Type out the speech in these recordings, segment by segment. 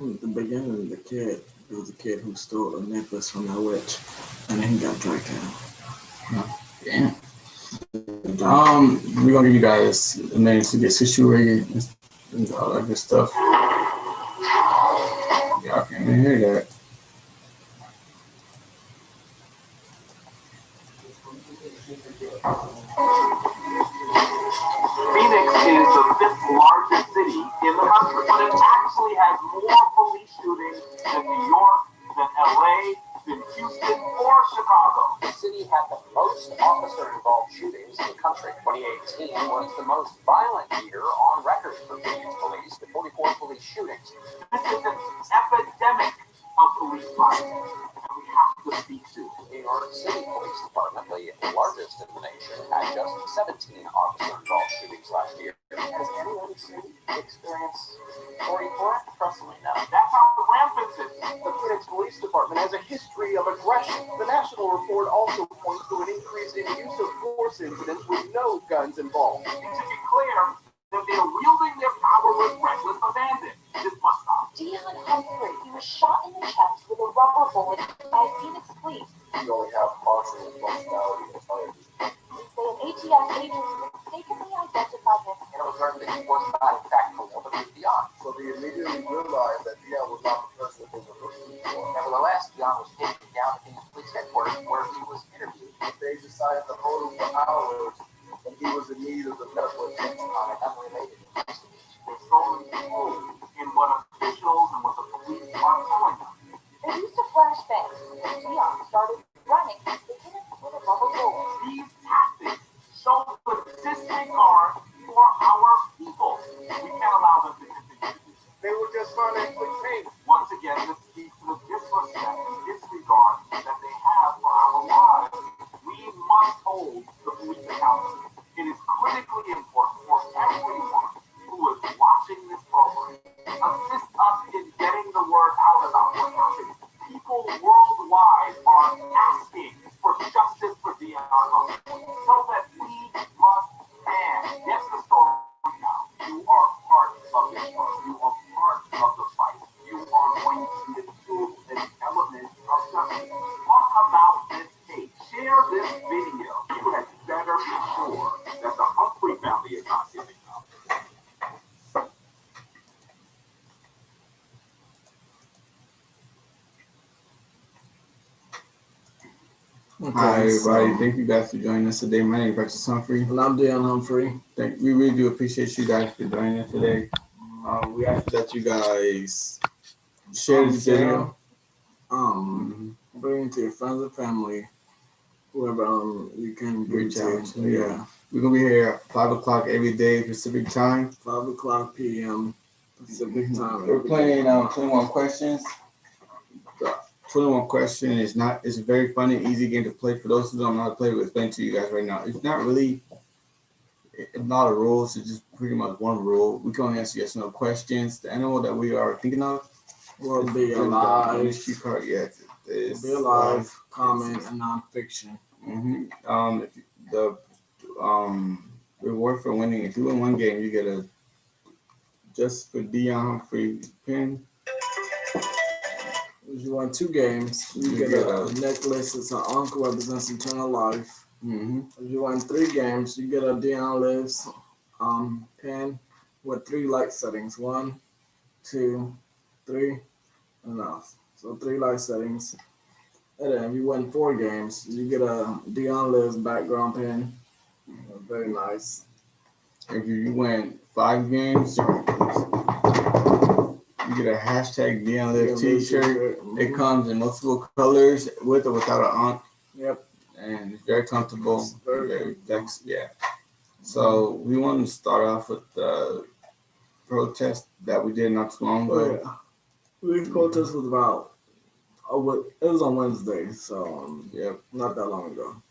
At the beginning, there was a kid who stole a necklace from that witch, and then he got dragged out. Damn. We're gonna give you guys a minute to get situated and all that good stuff. Y'all can't even hear that. Phoenix is the fifth largest city in the country, but it actually has more police shootings than New York, than LA, than Houston, or Chicago. The city had the most officer-involved shootings in the country. 2018 was the most violent year on record for Phoenix police, with 44 police shootings. This is an epidemic of police violence, and we have to speak to it. New York City Police Department, the largest in the nation, had just 17 officer-involved shootings last year. Has anyone seen experience 44? Personally, no. That's how rampant it is. The Phoenix Police Department has a history of aggression. The national report also points to an increase in use of force incidents with no guns involved. And to be clear, that they are wielding their power with reckless abandon. This must stop. Dion Humphrey, he was shot in the chest with a rubber bullet by Phoenix police. We only have partial functionality of fire. They say an ATF agent mistakenly identified him. And it was learned that he was not, in fact, the woman with Dion. So they immediately realized that Dion was not the person that they were looking for. Nevertheless, Dion was taken down to Phoenix Police Headquarters where he was interviewed. They decided to hold him for hours, and he was in need of the medical attention on an unrelated investigation. They're solely told in what officials and what the police are telling them. They used a flashbang. When Dion started running, they hit him with a rubber bullet. These tactics show the disregard for our people. We can't allow them to continue to do so. They were just trying to inflict pain. Once again, this speaks to the disrespect and disregard that they have for our lives. We must hold the police accountable. It is critically important for everyone who is watching this program. Assist us in getting the word out about what's happening. People worldwide are asking for justice for Dion Humphrey, so that we must stand. Yes, the story now. You are part of this story. You are part of the fight. You are going to be a tool, an element of justice. Talk about this case. Share this video. You had better be sure that the Humphrey family is not giving up. Okay, hi everybody, thank you guys for joining us today. My name is Humphrey. And I'm Dion Humphrey. We really do appreciate you guys for joining us today. We ask that you guys share this video. Bring it to your friends and family, whoever you can Reach out to. Yeah. We're gonna be here at 5 o'clock every day Pacific time. 5 o'clock p.m. Pacific time. We're playing 21 questions. 21 question is not. It's a very fun and easy game to play. For those who don't know how to play, we'll explain to you guys right now. It's not really a lot of rules. It's just pretty much one rule. We can only answer yes or no questions. The animal that we are thinking of will be alive. Mystery card. Yes, it be alive. Comment and nonfiction. The reward for winning. If you win one game, you get a just for Dion Humphrey pin. If you win 2 games, you get a necklace. It's an ankh represents eternal life. If you win 3 games, you get a Dion Lives pin with 3 light settings. 1, 2, 3, enough. So 3 light settings. And then if you win 4 games, you get a Dion Lives background pin. Very nice. If you win 5 games, you get a hashtag Dion Live t-shirt. It comes in multiple colors with or without an ankh. Yep. And it's very comfortable. It's very yeah. So we want to start off with the protest that we did not too long ago. Yeah. We protest was about it was on Wednesday, so not that long ago.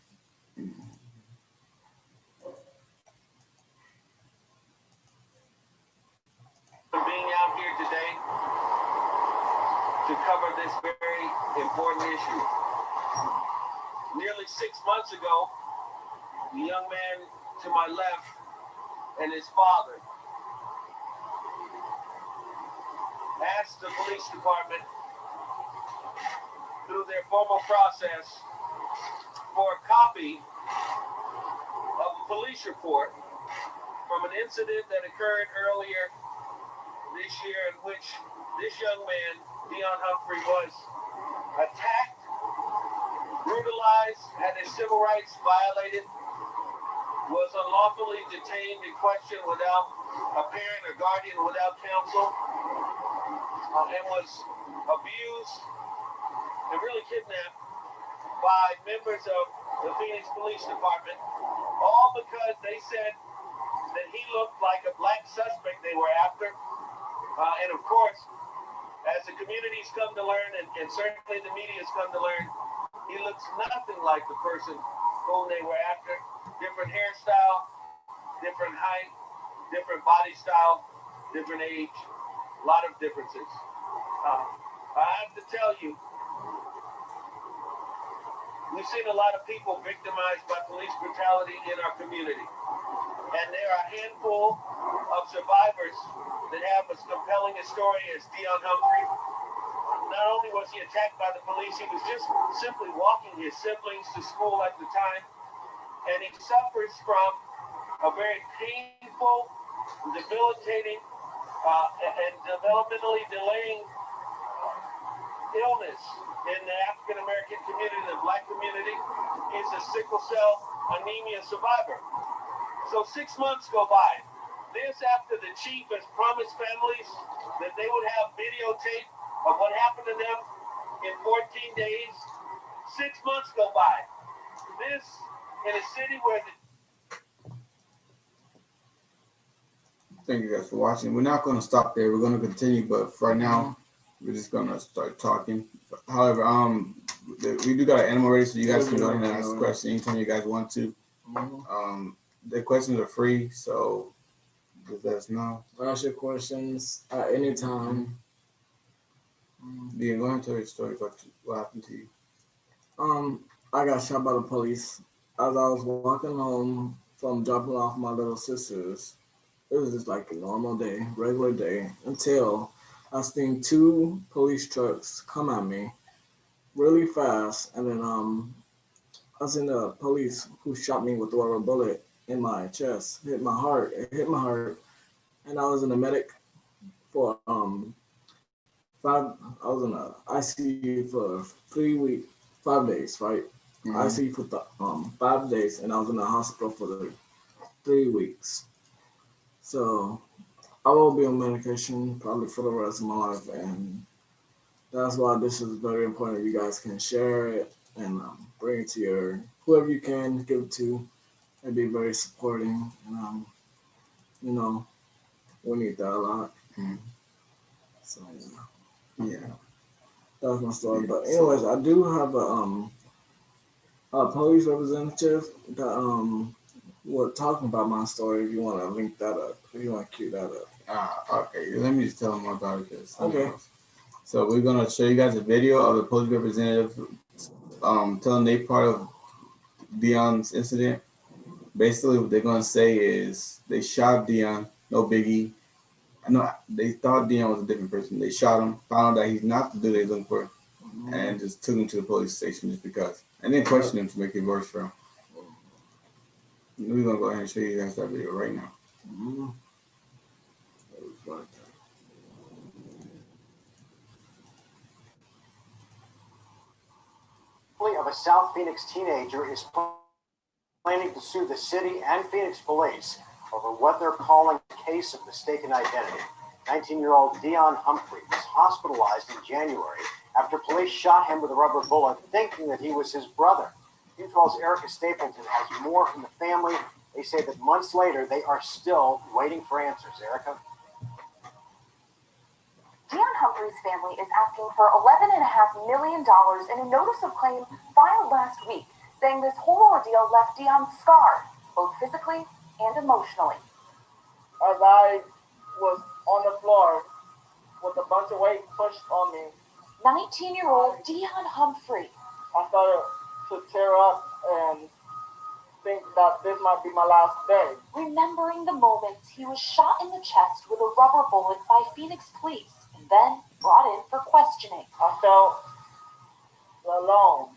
Being out here today to cover this very important issue. Nearly 6 months ago, the young man to my left and his father asked the police department through their formal process for a copy of a police report from an incident that occurred earlier this year in which this young man, Dion Humphrey, was attacked, brutalized, had his civil rights violated, was unlawfully detained and questioned without a parent or guardian, without counsel, and was abused and really kidnapped by members of the Phoenix Police Department, all because they said that he looked like a black suspect they were after. And of course, as the community's come to learn, and certainly the media's come to learn, he looks nothing like the person whom they were after. Different hairstyle, different height, different body style, different age, a lot of differences. I have to tell you, we've seen a lot of people victimized by police brutality in our community. And there are a handful of survivors that have as compelling a story as Dion Humphrey. Not only was he attacked by the police, he was just simply walking his siblings to school at the time. And he suffers from a very painful, debilitating, and developmentally delaying illness in the African American community, the black community. He's a sickle cell anemia survivor. So 6 months go by. This after the chief has promised families that they would have videotape of what happened to them in 14 days. 6 months go by. This in a city where the Thank you guys for watching. We're not going to stop there. We're going to continue, but for right now, we're just going to start talking. However, we do got an animal ready, so you guys can go ahead and ask questions anytime you guys want to. The questions are free, so just let us know. Ask your questions at any time. Yeah, go ahead and tell your story. What happened to you? I got shot by the police as I was walking home from dropping off my little sisters. It was just like a normal day, regular day, until I seen 2 police trucks come at me really fast, and then I seen the police who shot me with a rubber bullet in my chest. It hit my heart, and I was in the medic for I was in a ICU for 5 days, right? ICU for 5 days, and I was in the hospital for the 3 weeks. So I will be on medication probably for the rest of my life, and that's why this is very important. You guys can share it and bring it to your whoever you can give it to. It'd be very supporting, and you know, we need that a lot. So yeah, that was my story. But anyways, I do have a police representative that were talking about my story. If you want to link that up, if you want to cue that up. Okay. Let me just tell them about it. Okay. So we're gonna show you guys a video of the police representative telling they part of Dion's incident. Basically, what they're gonna say is they shot Dion. No biggie. I know they thought Dion was a different person. They shot him, found out that he's not the dude they're looking for, and just took him to the police station just because. And then questioned him to make it worse for him. We're gonna go ahead and show you guys that video right now. Of a South Phoenix teenager is planning to sue the city and Phoenix police over what they're calling a case of mistaken identity. 19-year-old Dion Humphrey was hospitalized in January after police shot him with a rubber bullet, thinking that he was his brother. U12's Erica Stapleton has more from the family. They say that months later, they are still waiting for answers. Erica? Dion Humphrey's family is asking for $11.5 million in a notice of claim filed last week, saying this whole ordeal left Dion scarred, both physically and emotionally. As I was on the floor with a bunch of weight pushed on me, 19-year-old Dion Humphrey. I started to tear up and think that this might be my last day. Remembering the moment he was shot in the chest with a rubber bullet by Phoenix police in then brought in for questioning. I felt alone,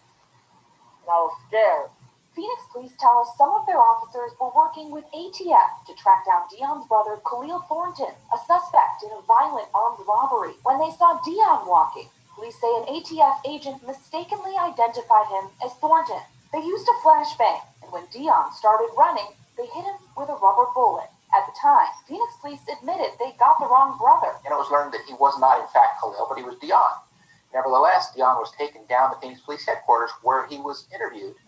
and I was scared. Phoenix police tell us some of their officers were working with ATF to track down Dion's brother, Khalil Thornton, a suspect in a violent armed robbery. When they saw Dion walking, police say an ATF agent mistakenly identified him as Thornton. They used a flashbang, and when Dion started running, they hit him with a rubber bullet. At the time, Phoenix police admitted they got the wrong brother. And it was learned that he was not, in fact, Khalil, but he was Dion. Nevertheless, Dion was taken down to Phoenix Police Headquarters, where he was interviewed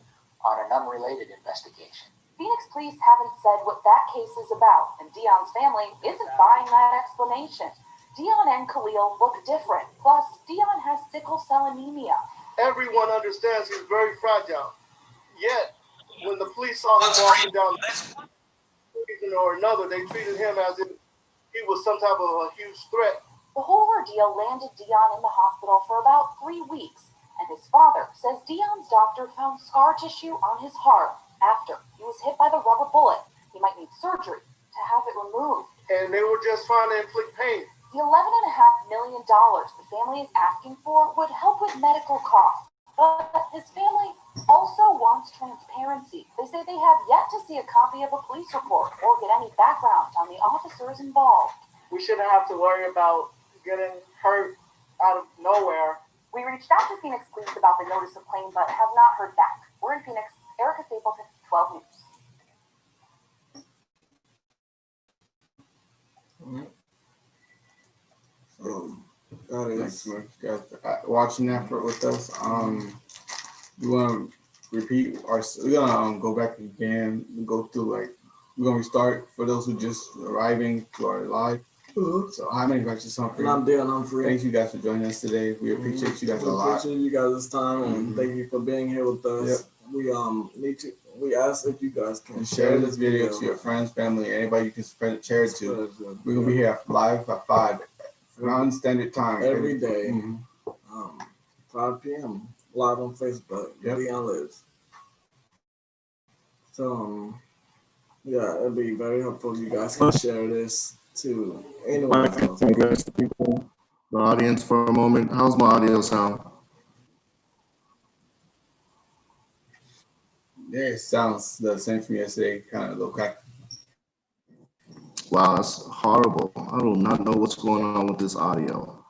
on an unrelated investigation. Phoenix police haven't said what that case is about, and Dion's family isn't buying that explanation. Dion and Khalil look different. Plus, Dion has sickle cell anemia. Everyone understands he's very fragile. Yet, when the police saw him walking down the reason or another, they treated him as if he was some type of a huge threat. The whole ordeal landed Dion in the hospital for about 3 weeks, and his father says Dion's doctor found scar tissue on his heart after he was hit by the rubber bullet. He might need surgery to have it removed. And they were just trying to inflict pain. The $11.5 million the family is asking for would help with medical costs, but his family also wants transparency. They say they have yet to see a copy of a police report or get any background on the officers involved. We shouldn't have to worry about getting hurt out of nowhere. We reached out to Phoenix police about the notice of claim, but have not heard back. We're in Phoenix. Erica Stapleton, 12 News. So that is guys watching that with us. We want to repeat our. We're gonna go back again. Go through we're gonna restart for those who just arriving to our live. So how many questions, Humphrey? And I'm Dion Humphrey. Thank you guys for joining us today. We appreciate you guys a lot. Appreciate you guys' time, and thank you for being here with us. Yep. We ask if you guys can share this video to your friends, family, anybody you can share it to. We're gonna be here live at 5 around standard time every day. 5 p.m. live on Facebook. Yep. Dion Lives. So it'd be very helpful if you guys can share this to anyone else. Address the people, the audience for a moment. How's my audio sound? Yeah, it sounds the same from yesterday, kind of low crack. Wow, that's horrible. I do not know what's going on with this audio.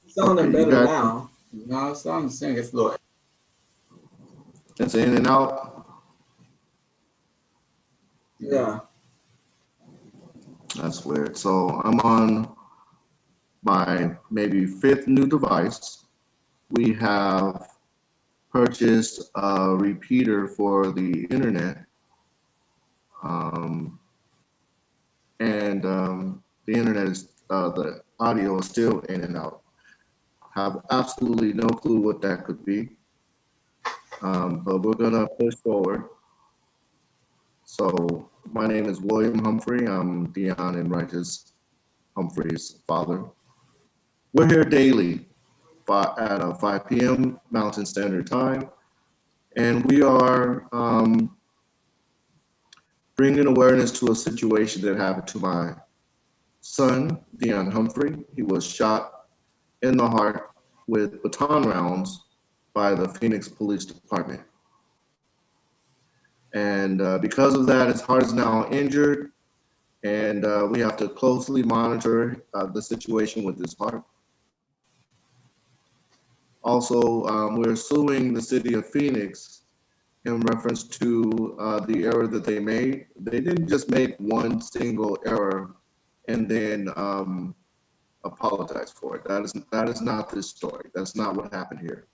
It's sounding better now. No, it sounds the same. It's a little. It's in and out. Yeah. That's weird. So I'm on my maybe 5th new device. We have purchased a repeater for the internet. The internet is, the audio is still in and out. Have absolutely no clue what that could be. But we're gonna push forward. So my name is William Humphrey. I'm Dion and Righteous Humphrey's father. We're here daily at 5 p.m. Mountain Standard Time. And we are bringing awareness to a situation that happened to my son, Dion Humphrey. He was shot in the heart with baton rounds by the Phoenix Police Department. And because of that, his heart is now injured, and we have to closely monitor the situation with his heart. Also, we're suing the city of Phoenix in reference to the error that they made. They didn't just make one single error and then apologize for it. That is not this story. That's not what happened here.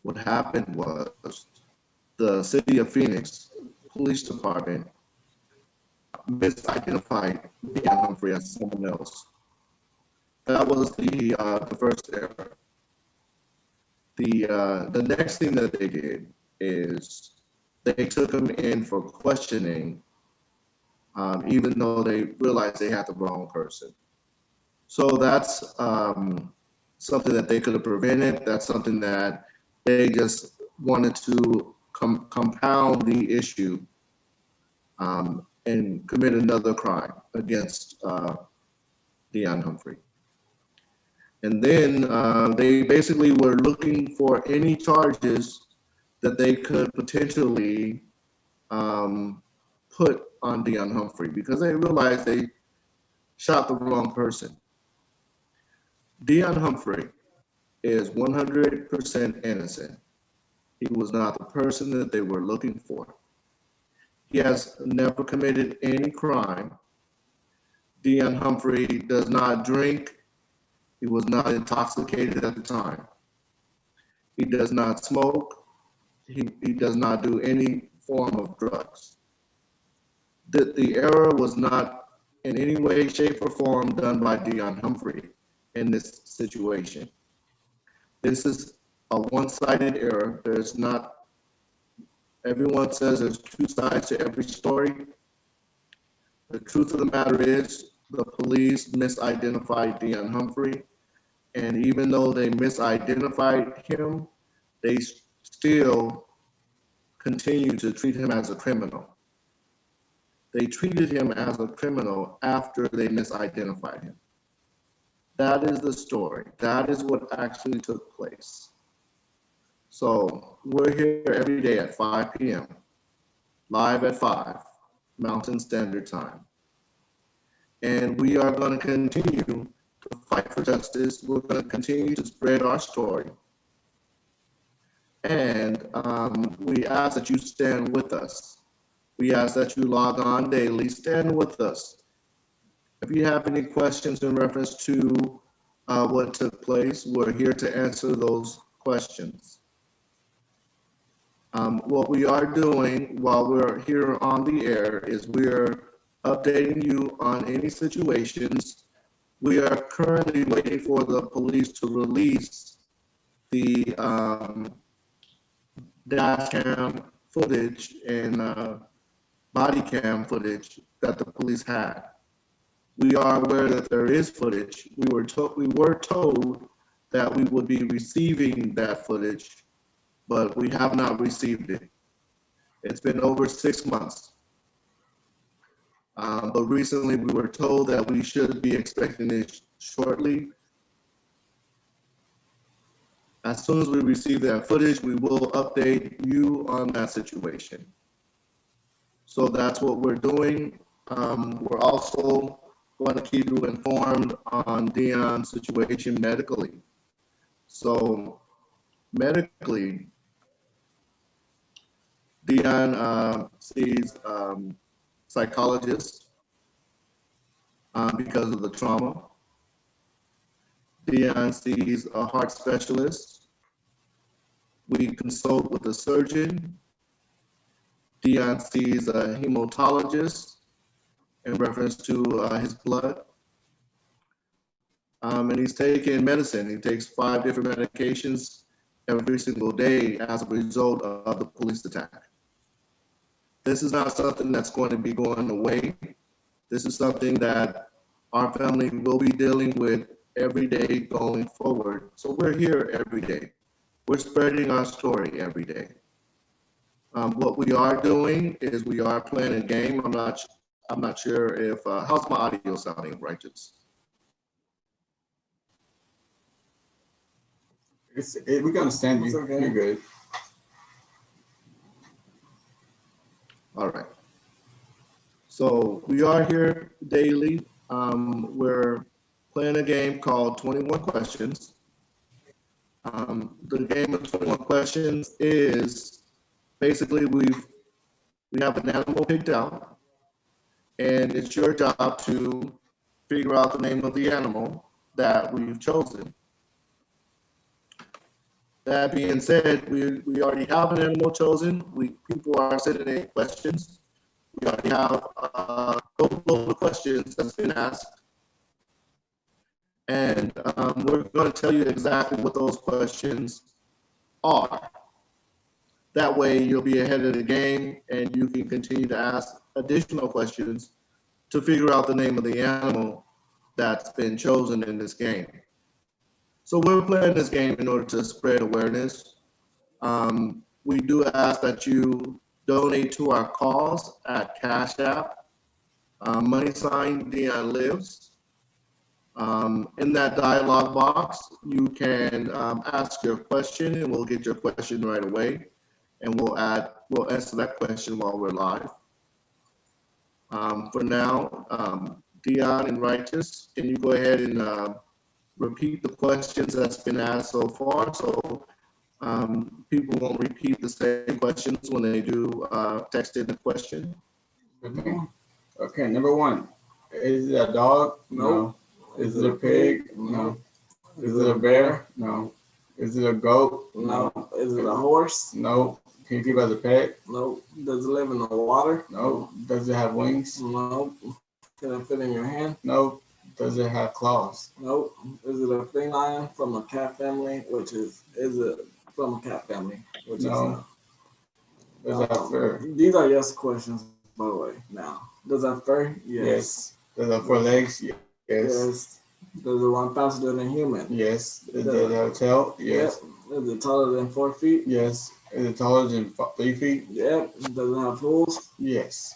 What happened was the city of Phoenix Police Department misidentified Dion Humphrey as someone else. That was the first error. The next thing that they did is they took him in for questioning, even though they realized they had the wrong person. So that's something that they could have prevented. That's something that they just wanted to compound the issue and commit another crime against Dion Humphrey. And then they basically were looking for any charges that they could potentially put on Dion Humphrey because they realized they shot the wrong person. Dion Humphrey is 100% innocent. He was not the person that they were looking for. He has never committed any crime. Dion Humphrey does not drink. He was not intoxicated at the time. He does not smoke. He does not do any form of drugs. The error was not in any way, shape, or form done by Dion Humphrey in this situation. This is a one-sided error. There's not, everyone says there's two sides to every story. The truth of the matter is the police misidentified Dion Humphrey, and even though they misidentified him, they still continue to treat him as a criminal. They treated him as a criminal after they misidentified him. That is the story. That is what actually took place. So we're here every day at 5 p.m., live at 5, Mountain Standard Time. And we are going to continue to fight for justice. We're going to continue to spread our story. And we ask that you stand with us. We ask that you log on daily, stand with us. If you have any questions in reference to what took place, we're here to answer those questions. What we are doing while we're here on the air is we're updating you on any situations. We are currently waiting for the police to release the dash cam footage and body cam footage that the police had. We are aware that there is footage. We were told that we would be receiving that footage, but we have not received it. It's been over 6 months. But recently we were told that we should be expecting it shortly. As soon as we receive that footage, we will update you on that situation. So that's what we're doing. We're also going to keep you informed on Dion's situation medically. So medically, Dion sees psychologists because of the trauma. Dion sees a heart specialist. We consult with a surgeon. Dion sees a hematologist in reference to his blood. And he's taking medicine. He takes 5 different medications every single day as a result of the police attack. This is not something that's going to be going away. This is something that our family will be dealing with every day going forward. So we're here every day. We're spreading our story every day. What we are doing is we are playing a game. I'm not sure if, how's my audio sounding, Righteous? We can understand you. Okay. You're good. All right. So we are here daily. We're playing a game called 21 Questions. The game of 21 Questions is basically we have an animal picked out, and it's your job to figure out the name of the animal that we've chosen. That being said, we already have an animal chosen. People are sending in questions. We already have a couple of questions that's been asked. And we're going to tell you exactly what those questions are. That way you'll be ahead of the game and you can continue to ask additional questions to figure out the name of the animal that's been chosen in this game. So we're playing this game in order to spread awareness. We do ask that you donate to our cause at Cash App, # Dion Lives. In that dialog box, you can ask your question, and we'll get your question right away, and we'll answer that question while we're live. For now, Dion and Righteous, can you go ahead and repeat the questions that's been asked so far, so people won't repeat the same questions when they do text in the question? Okay, number one, is it a dog? No. Is it a pig? No. Is it a bear? No. Is it a goat? No. Is it a horse? No. Can you keep it as a pet? No. Does it live in the water? No. Does it have wings? No. Can it fit in your hand? No. Does it have claws? Nope. Is it a feline from a cat family? Is it from a cat family? No. Does it have fur? These are yes questions, by the way. Now, does it have fur? Yes. Does it have 4 legs? Yes. Yes. Does it run faster than a human? Yes. Does it have a tail? Yes. Yep. Is it taller than 4 feet? Yes. Is it taller than 3 feet? Yep. Does it have hooves? Yes.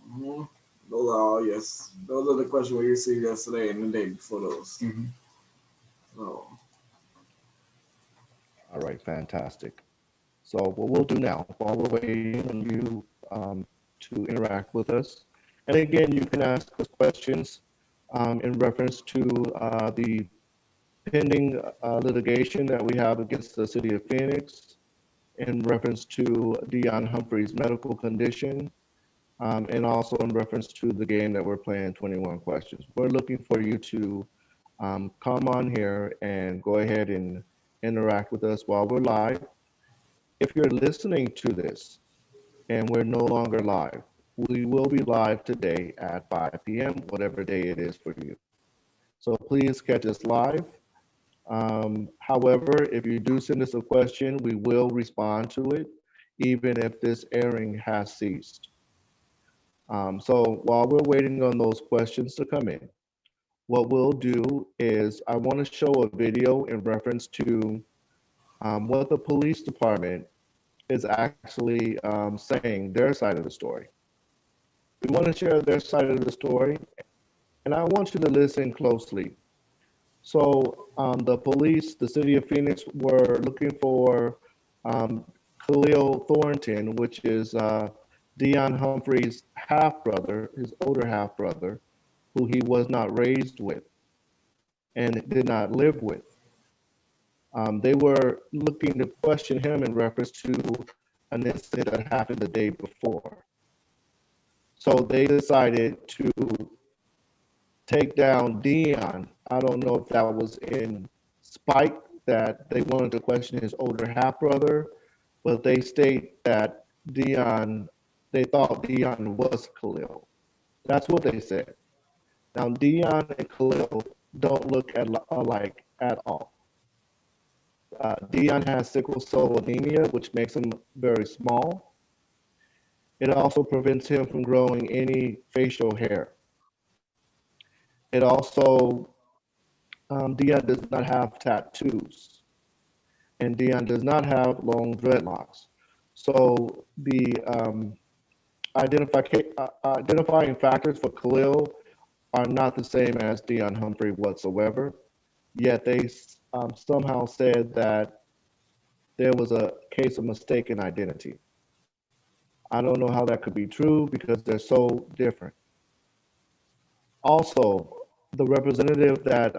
Mm-hmm. Those are all yes. Those are the questions we received yesterday and the day before those. Mm-hmm. So. All right, fantastic. So what we'll do now, while we're waiting on you to interact with us, and again, you can ask us questions in reference to the pending litigation that we have against the city of Phoenix, in reference to Dion Humphrey's medical condition, and also in reference to the game that we're playing, 21 Questions. We're looking for you to come on here and go ahead and interact with us while we're live. If you're listening to this and we're no longer live, we will be live today at 5 p.m., whatever day it is for you. So please catch us live. However, if you do send us a question, we will respond to it, even if this airing has ceased. So while we're waiting on those questions to come in, what we'll do is I want to show a video in reference to what the police department is actually saying, their side of the story. We want to share their side of the story, and I want you to listen closely. So the police, the city of Phoenix, were looking for Khalil Thornton, which is Dion Humphrey's half-brother, his older half-brother, who he was not raised with and did not live with. They were looking to question him in reference to an incident that happened the day before. So they decided to take down Dion. I don't know if that was in spite that they wanted to question his older half-brother, but they state that they thought Dion was Khalil. That's what they said. Now, Dion and Khalil don't look alike at all. Dion has sickle cell anemia, which makes him very small. It also prevents him from growing any facial hair. It also, Dion does not have tattoos, and Dion does not have long dreadlocks. So the identifying factors for Khalil are not the same as Dion Humphrey whatsoever, yet they somehow said that there was a case of mistaken identity. I don't know how that could be true because they're so different. Also, the representative that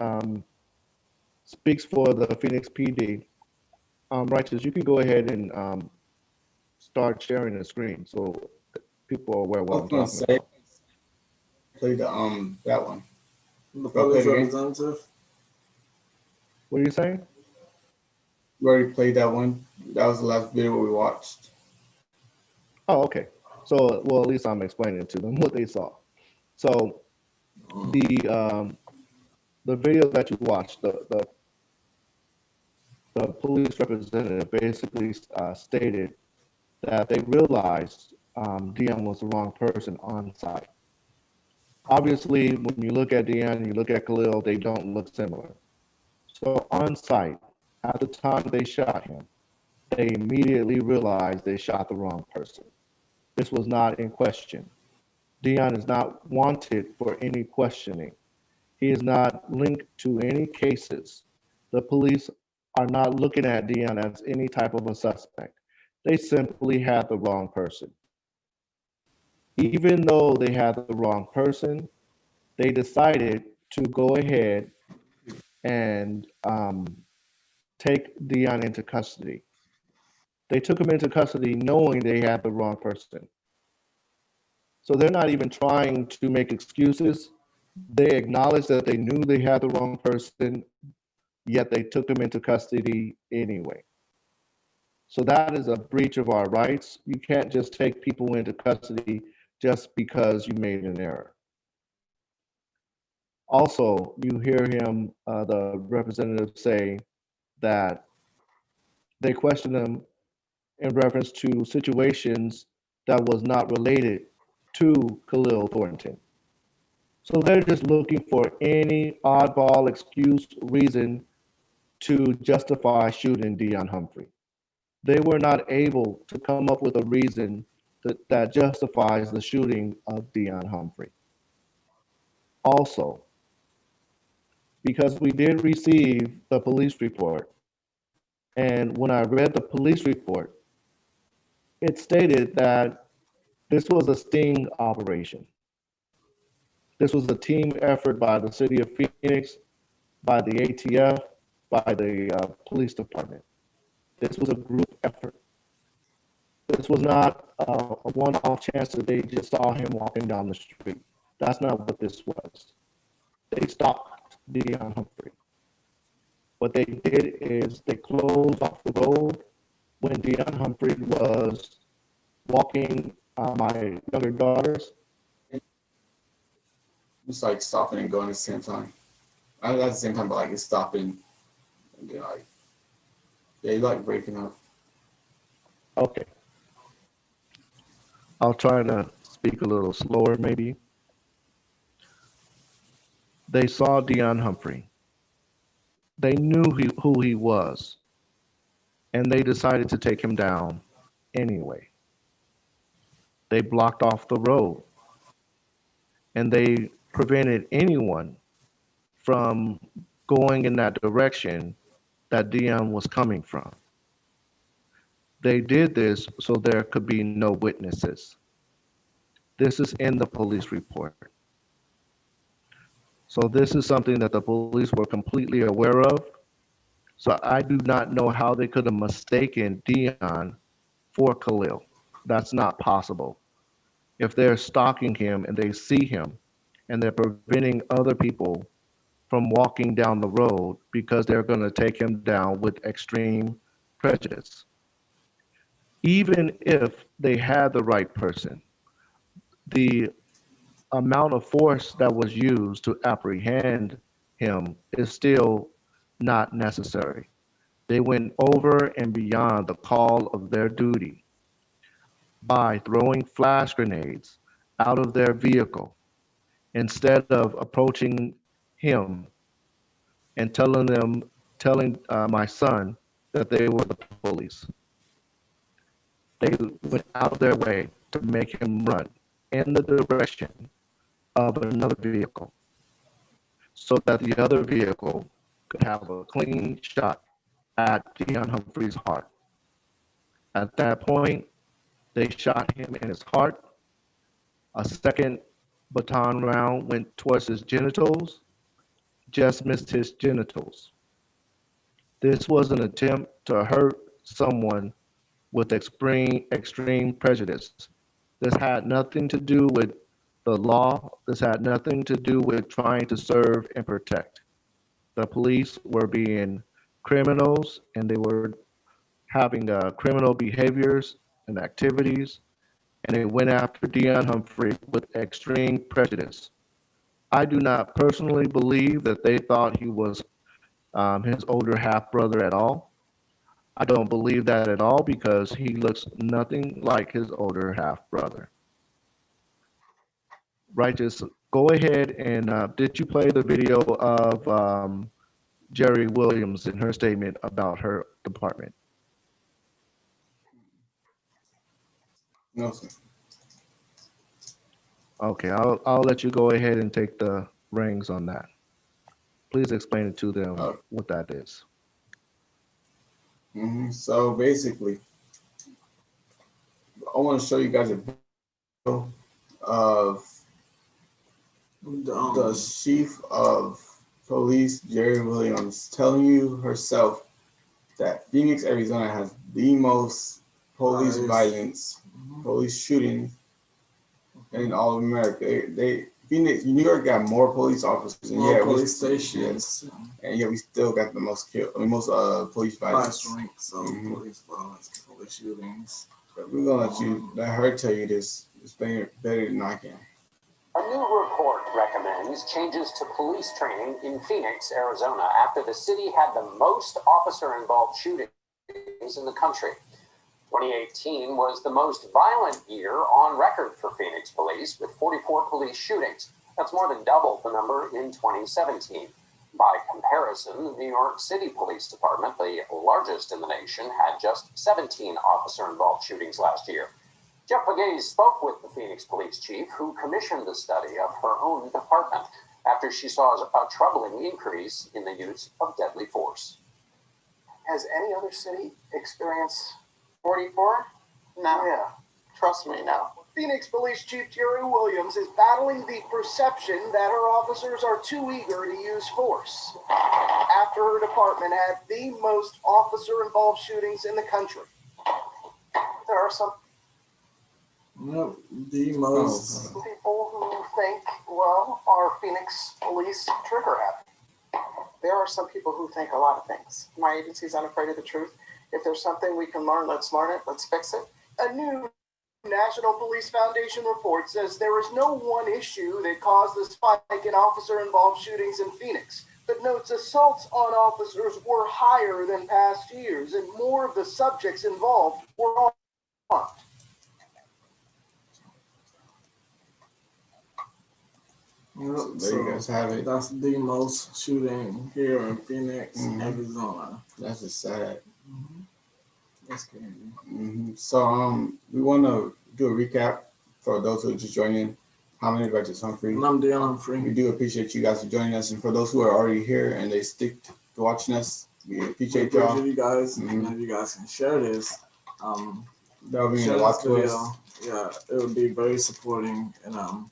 speaks for the Phoenix PD, Righteous, you can go ahead and start sharing the screen so people are aware what I'm talking about. Play the that one. The police representative. What are you saying? We already played that one. That was the last video we watched. Oh, okay. So, well, at least I'm explaining to them what they saw. So, the video that you watched, the police representative basically stated that they realized Dion was the wrong person on site. Obviously, when you look at Dion and you look at Khalil, they don't look similar. So on site, at the time they shot him, they immediately realized they shot the wrong person. This was not in question. Dion is not wanted for any questioning. He is not linked to any cases. The police are not looking at Dion as any type of a suspect. They simply had the wrong person. Even though they had the wrong person, they decided to go ahead and take Dion into custody. They took him into custody knowing they had the wrong person. So they're not even trying to make excuses. They acknowledge that they knew they had the wrong person, yet they took him into custody anyway. So that is a breach of our rights. You can't just take people into custody just because you made an error. Also, you hear him, the representative, say that they questioned him in reference to situations that was not related to Khalil Thornton. So they're just looking for any oddball excuse, reason to justify shooting Dion Humphrey. They were not able to come up with a reason that justifies the shooting of Dion Humphrey. Also, because we did receive the police report, and when I read the police report, it stated that this was a sting operation. This was a team effort by the city of Phoenix, by the ATF, by the police department. This was a group effort. This was not a one-off chance that they just saw him walking down the street. That's not what this was. They stopped Dion Humphrey. What they did is they closed off the road when Dion Humphrey was walking my younger daughters. It's like stopping and going at the same time. At the same time, but like it's stopping and then like, yeah, you like breaking up. Okay. I'll try to speak a little slower, maybe. They saw Dion Humphrey. They knew who he was, and they decided to take him down anyway. They blocked off the road, and they prevented anyone from going in that direction that Dion was coming from. They did this so there could be no witnesses. This is in the police report. So this is something that the police were completely aware of. So I do not know how they could have mistaken Dion for Khalil. That's not possible. If they're stalking him and they see him and they're preventing other people from walking down the road because they're going to take him down with extreme prejudice. Even if they had the right person, the amount of force that was used to apprehend him is still not necessary. They went over and beyond the call of their duty by throwing flash grenades out of their vehicle instead of approaching him and telling my son that they were the police. They went out of their way to make him run in the direction of another vehicle so that the other vehicle could have a clean shot at Dion Humphrey's heart. At that point, they shot him in his heart. A second baton round went towards his genitals, just missed his genitals. This was an attempt to hurt someone with extreme prejudice. This had nothing to do with the law. This had nothing to do with trying to serve and protect. The police were being criminals and they were having criminal behaviors and activities, and they went after Dion Humphrey with extreme prejudice. I do not personally believe that they thought he was his older half brother at all. I don't believe that at all because he looks nothing like his older half brother. Righteous, go ahead and did you play the video of Jerry Williams in her statement about her department? No, sir. Okay, I'll let you go ahead and take the reins on that. Please explain it to them what that is. So basically, I want to show you guys a video of the chief of police, Jerry Williams, telling you herself that Phoenix, Arizona has the most police violence, police shootings in all of America. Phoenix, New York got more police officers, and police stations, and yet we still got the most police violence. Ranks of police violence, police shootings. But we're gonna let her tell you this. Explain it better than I can. A new report recommends changes to police training in Phoenix, Arizona, after the city had the most officer-involved shootings in the country. 2018 was the most violent year on record for Phoenix police, with 44 police shootings. That's more than double the number in 2017. By comparison, the New York City Police Department, the largest in the nation, had just 17 officer-involved shootings last year. Jeff Pagay spoke with the Phoenix police chief, who commissioned the study of her own department after she saw a troubling increase in the use of deadly force. Has any other city experienced 44? No. Yeah. Trust me, no. Phoenix Police Chief Jerry Williams is battling the perception that her officers are too eager to use force after her department had the most officer-involved shootings in the country. There are some The most people who think, well, are Phoenix police trigger happy? There are some people who think a lot of things. My agency's unafraid of the truth. If there's something we can learn, let's learn it. Let's fix it. A new National Police Foundation report says there is no one issue that caused the spike in officer-involved shootings in Phoenix, but notes assaults on officers were higher than past years, and more of the subjects involved were armed. There you guys have it. That's the most shooting here in Phoenix, Arizona. That's just sad. That's crazy. So we want to do a recap for those who are just joining. How many by just Humphrey? And I'm Dion Humphrey. We do appreciate you guys for joining us, and for those who are already here and they stick to watching us, we appreciate y'all. You guys. And if you guys can share this, that'll mean a lot to us. Yeah, it would be very supporting, and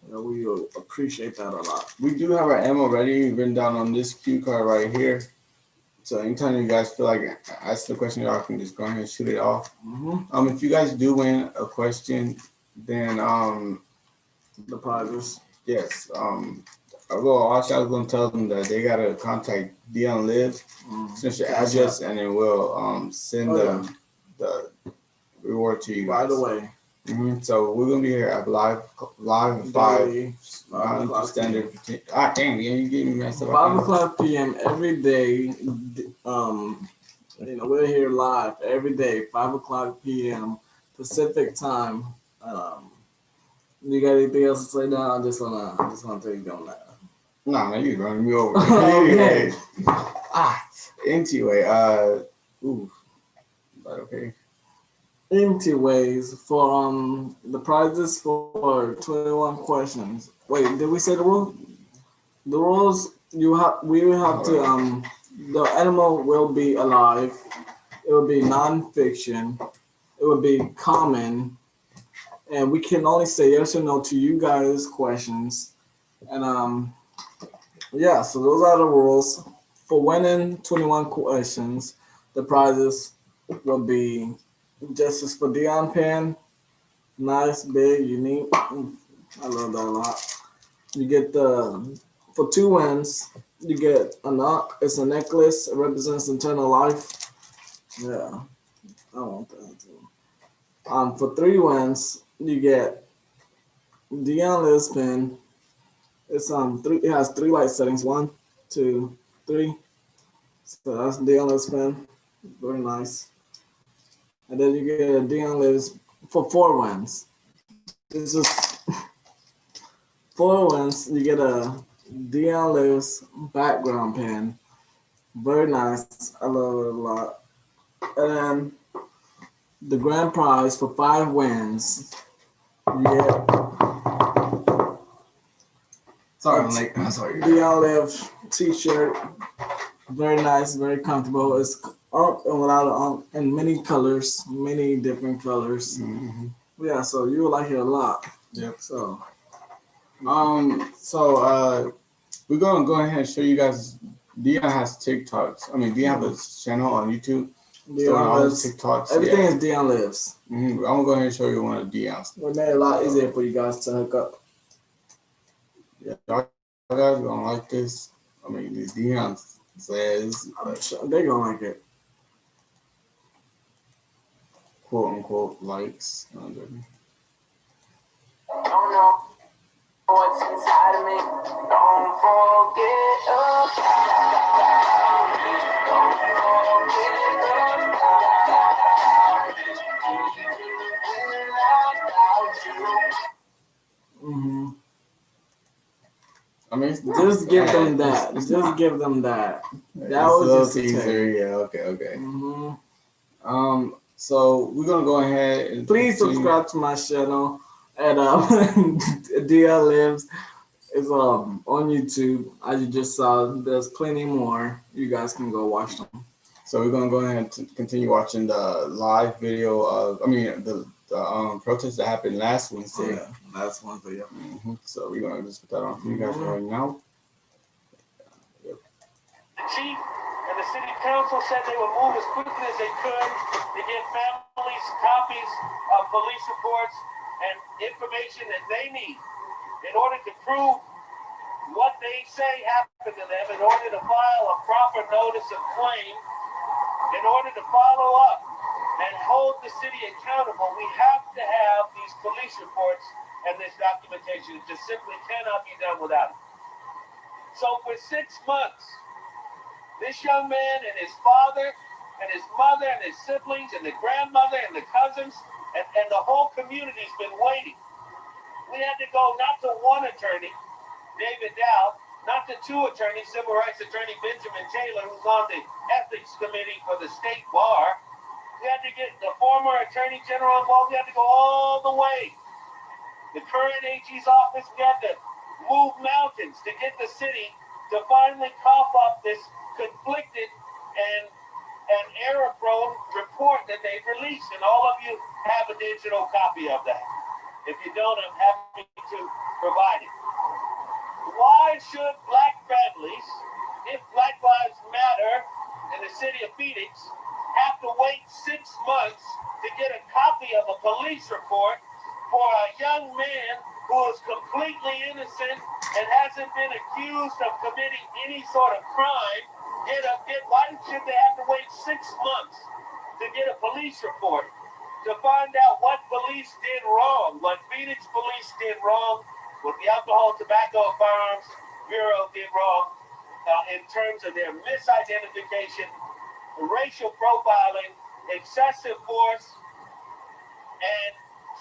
we will appreciate that a lot. We do have our ammo ready, written down on this cue card right here. So anytime you guys feel like ask the question, y'all can just go ahead and shoot it off. If you guys do win a question, then the prizes. Yes. Well, actually, I was going to tell them that they gotta contact DION LIVES, send your address, and then we'll send them the reward to you right away. So we're gonna be here at live at 5 standard. Dang, you gave me messed up. 5 o'clock p.m. every day. We're here live every day, 5 o'clock p.m. Pacific time. You got anything else to say now? I just wanna tell you on that. No, you running me over. Okay. Anyway, but okay. Anyways, for the prizes for 21 questions. Wait, did we say the rule? The rules we will have to the animal will be alive. It will be non-fiction. It will be common, and we can only say yes or no to you guys' questions. And so those are the rules. For winning 21 questions, the prizes will be Justice for Dion pen, nice, big, unique. I love that a lot. You get for 2 wins, you get it's a necklace. It represents eternal life. Yeah, I want that too. For 3 wins, you get Dion Live's pen. It's it has 3 light settings, 1, 2, 3. So that's Dion Live's pen. Very nice. And then you get a Dion Lives for 4 wins. This is 4 wins. You get a Dion Lives background pen. Very nice. I love it a lot. And then the grand prize for 5 wins. You get Sorry, I'm late. I'm sorry. Dion Lives t-shirt. Very nice, very comfortable. It's up and without in many colors, many different colors. Mm-hmm. Yeah, so you will like it a lot. Yep. So we're gonna go ahead and show you guys. Dion has TikToks. I mean, Dion has a channel on YouTube. Dion all his Lives. TikToks. Everything Yeah. is Dion Lives. I'm gonna go ahead and show you one of Dion's. We made it a lot easier for you guys to hook up. Yeah, y'all guys gonna like this. I mean, this Dion says, I'm sure they're gonna like it. quote unquote likes. Don't know what's inside of me. Don't forget about me. Don't forget about you. Mm-hmm. I mean, just give them that. Just give them that. That was just a teaser. Yeah. Okay. Mm-hmm. So we're gonna go ahead and please subscribe to my channel at Dion Lives. It's on YouTube. As you just saw, there's plenty more. You guys can go watch them. So we're gonna go ahead and continue watching the live video of, the protest that happened last Wednesday. Oh, yeah. Last Wednesday, yeah. Mm-hmm. So we're gonna just put that on for you guys right now. The chief and the city council said they would move as quickly as they could to get families copies of police reports and information that they need in order to prove what they say happened to them, in order to file a proper notice of claim, in order to follow up and hold the city accountable. We have to have these police reports and this documentation. It just simply cannot be done without it. So for 6 months, this young man and his father and his mother and his siblings and the grandmother and the cousins and the whole community's been waiting. We had to go not to one attorney, David Dow, not to two attorneys, Civil Rights Attorney Benjamin Taylor, who's on the Ethics Committee for the state bar. We had to get the former Attorney General involved. We had to go all the way. The current AG's office, we had to move mountains to get the city to finally cough up this conflicted and error-prone report that they've released. And all of you have a digital copy of that. If you don't, I'm happy to provide it. Why should black families, if Black Lives Matter in the city of Phoenix, have to wait 6 months to get a copy of a police report for a young man who is completely innocent and hasn't been accused of committing any sort of crime? Why should they have to wait 6 months to get a police report to find out what police did wrong, what Phoenix police did wrong, what the Alcohol, Tobacco, and Firearms Bureau did wrong in terms of their misidentification, racial profiling, excessive force, and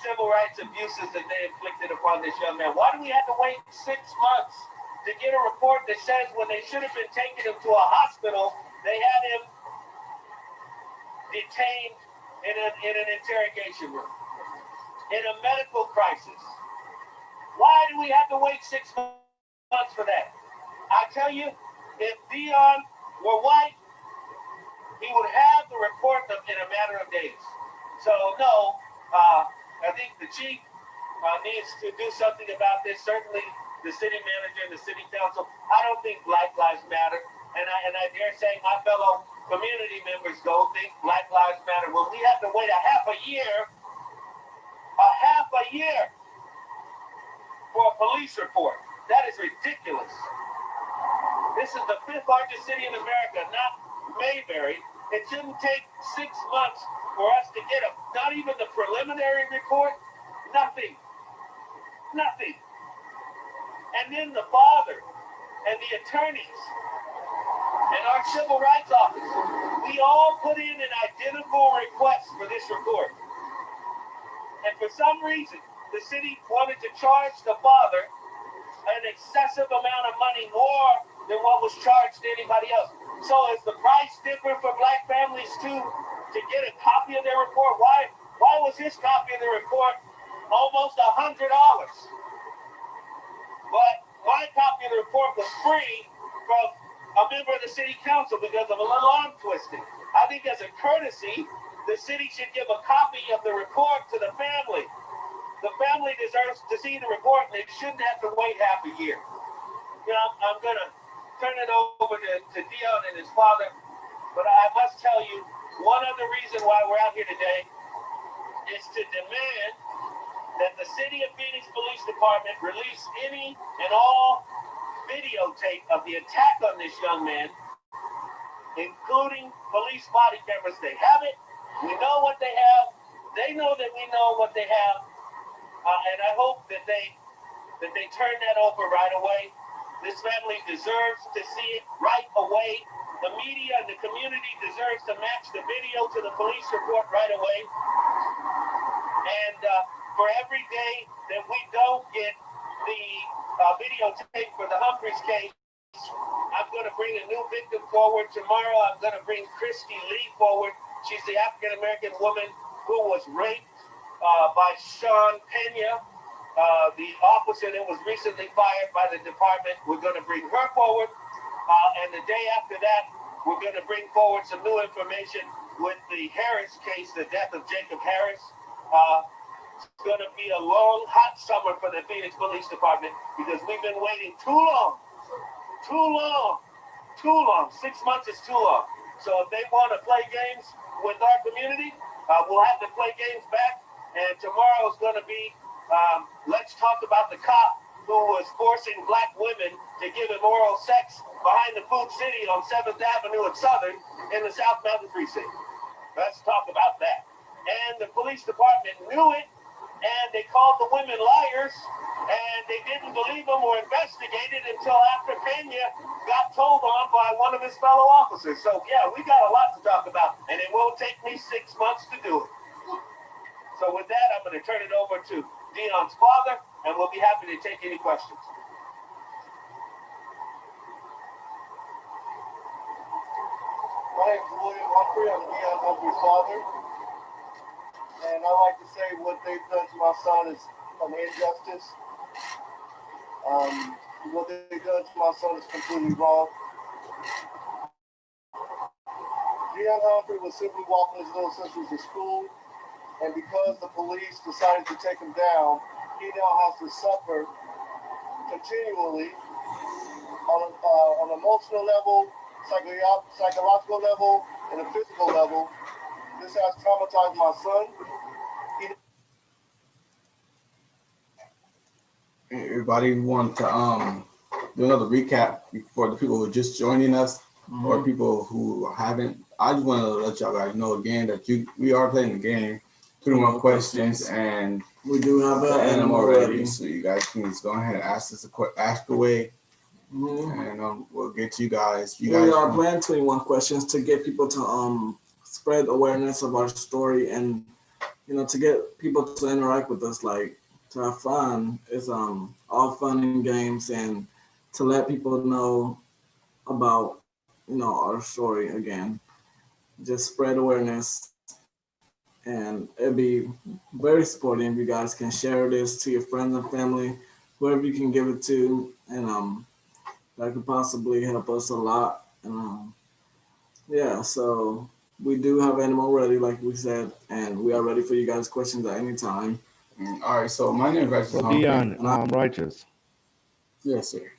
civil rights abuses that they inflicted upon this young man? Why do we have to wait 6 months to get a report that says when they should have been taking him to a hospital, they had him detained in an interrogation room, in a medical crisis? Why do we have to wait 6 months for that? I tell you, if Dion were white, he would have the report in a matter of days. So no, I think the chief needs to do something about this. Certainly the city manager and the city council. I don't think Black Lives Matter, and I dare say my fellow community members don't think Black Lives Matter. Well, we have to wait a half a year for a police report. That is ridiculous. This is the 5th largest city in America, not Mayberry. It shouldn't take 6 months for us to get not even the preliminary report. Nothing. And then the father and the attorneys and our civil rights office, we all put in an identical request for this report. And for some reason, the city wanted to charge the father an excessive amount of money, more than what was charged to anybody else. So is the price different for black families too, to get a copy of their report? Why was his copy of the report almost $100? But my copy of the report was free from a member of the city council because of an alarm twisting. I think as a courtesy, the city should give a copy of the report to the family. The family deserves to see the report, and they shouldn't have to wait half a year. You know, I'm going to turn it over to Dion and his father, but I must tell you, one other reason why we're out here today is to demand that the City of Phoenix Police Department release any and all videotape of the attack on this young man, including police body cameras. They have it. We know what they have. They know that we know what they have. And I hope that they turn that over right away. This family deserves to see it right away. The media and the community deserves to match the video to the police report right away. And for every day that we don't get the videotape for the Humphreys case, I'm going to bring a new victim forward. Tomorrow, I'm going to bring Christy Lee forward. She's the African-American woman who was raped by Sean Pena, the officer that was recently fired by the department. We're going to bring her forward. And the day after that, we're going to bring forward some new information with the Harris case, the death of Jacob Harris. It's going to be a long, hot summer for the Phoenix Police Department because we've been waiting too long. 6 months is too long. So if they want to play games with our community, we'll have to play games back. And tomorrow is going to be let's talk about the cop who was forcing black women to give him oral sex behind the Food City on 7th Avenue and Southern in the South Mountain Precinct. Let's talk about that. And the police department knew it, and they called the women liars, and they didn't believe them or investigate it until after Pena got told on by one of his fellow officers. So, yeah, we got a lot to talk about, and it won't take me 6 months to do it. So with that, I'm going to turn it over to Dion's father, and we'll be happy to take any questions. My name is William Humphrey. I'm Dion Humphrey's father. And I like to say what they've done to my son is an injustice. What they've done to my son is completely wrong. Dion Humphrey was simply walking his little sisters to school, and because the police decided to take him down, he now has to suffer continually on an emotional level, psychological level, and a physical level. This has traumatized my son. Everybody want to do another recap for the people who are just joining us or people who haven't. I just want to let y'all guys know again that we are playing the game. 3 more questions, and we do have an animal ready. So you guys can just go ahead and ask away, and we'll get to you guys. We are playing 21 questions to get people to spread awareness of our story, and to get people to interact with us, like to have fun. It's all fun and games, and to let people know about our story again. Just spread awareness. And it'd be very supportive if you guys can share this to your friends and family, whoever you can give it to, and that could possibly help us a lot. And so we do have animal ready, like we said, and we are ready for you guys' questions at any time. All right, so my name is Righteous. So Dion, Righteous. Yes, sir.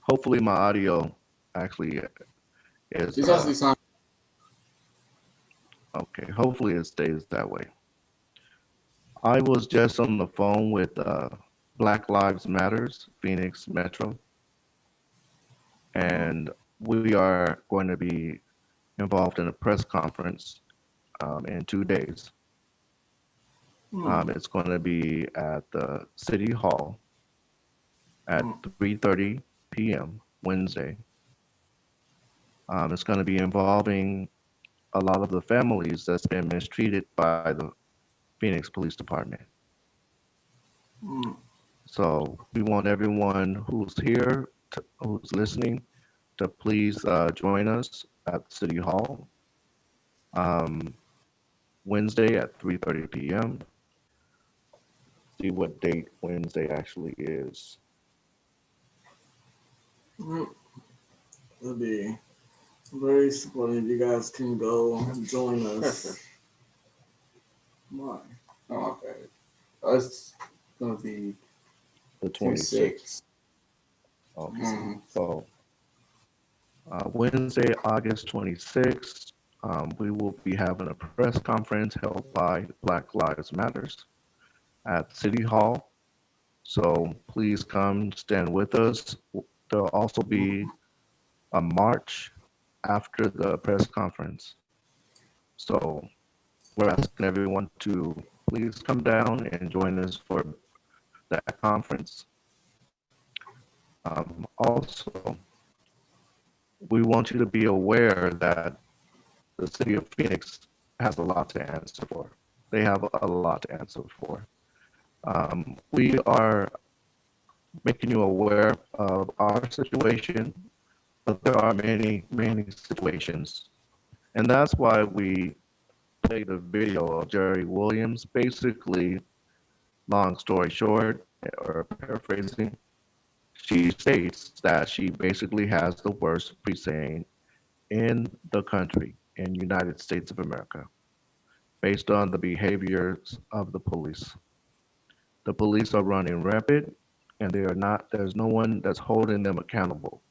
Hopefully my audio actually is. It's actually sound. Okay, hopefully it stays that way. I was just on the phone with Black Lives Matters, Phoenix Metro, and we are going to be involved in a press conference in 2 days. It's going to be at the City Hall at 3:30 p.m. Wednesday. It's going to be involving a lot of the families that's been mistreated by the Phoenix Police Department. So we want everyone who's here, who's listening, to please join us at City Hall Wednesday at 3:30 p.m. See what date Wednesday actually is. It'll be very supportive. You guys can go join us. Why? Oh, okay. It's gonna be The 26. 26th. Okay. Mm-hmm. So Wednesday, August 26th, we will be having a press conference held by Black Lives Matters at City Hall. So please come stand with us. There'll also be a march after the press conference. So we're asking everyone to please come down and join us for that conference. Also, we want you to be aware that the city of Phoenix has a lot to answer for. They have a lot to answer for. We are making you aware of our situation, but there are many, many situations. And that's why we played a video of Jerry Williams. Basically, long story short, or paraphrasing, she states that she basically has the worst precinct in the country, in United States of America, based on the behaviors of the police. The police are running rampant, and they are not. There's no one that's holding them accountable.